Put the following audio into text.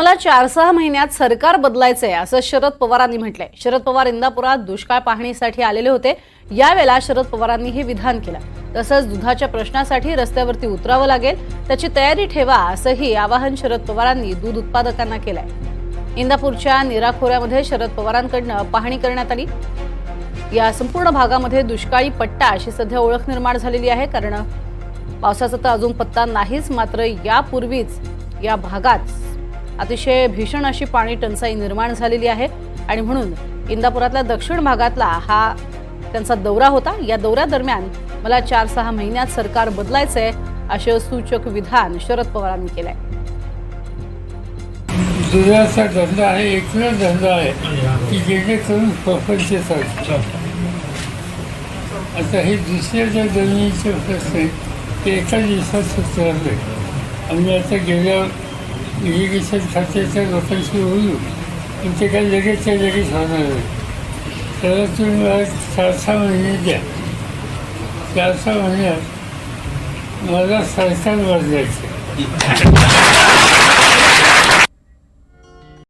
मला 4-6 महिन्यात सरकार बदलायचंय असं शरद पवारांनी म्हटलंय। शरद पवार इंदापुरात दुष्काळ पाहणीसाठी आलेले होते। यावेळेला शरद पवारांनी हे विधान केलं। तसंच दुधाच्या प्रश्नासाठी रस्त्यावरती उतरावं लागेल, त्याची तयारी ठेवा असंही आवाहन शरद पवारांनी दूध उत्पादकांना केलंय। इंदापूरच्या निराखोऱ्यामध्ये शरद पवारांकडून पाहणी करण्यात आली। या संपूर्ण भागामध्ये दुष्काळी पट्टा अशी सध्या ओळख निर्माण झालेली आहे, कारण पावसाचा तर अजून पत्ता नाहीच। मात्र यापूर्वीच या भागात अतिशय भीषण अशी पाणी टंचाई निर्माण झालेली आहे आणि म्हणून इंदापुरातल्या दक्षिण भागातला हा त्यांचा दौरा होता। या दौऱ्यादरम्यान मला 4-6 महिन्यात सरकार बदलायचंय असे सूचक विधान शरद पवारांनी केलंय। दुधाचा धंदा आहे, एकला धंदा आहे की जेणेकरून प्रपंच चालतो। आता हे दुसऱ्याच्या जमिनीचे प्रश्न आहे ते एका दिवसात सुचवले। आम्ही आता गेल्या इरिगेशन खात्याच्या लोकांशी बोलू, पण ते काही लगेचच्या लगेच होणार नाही। त्याला तुम्ही मला 4-6 महिने द्या। 4-6 महिन्यात मला सरकार बदलायचं।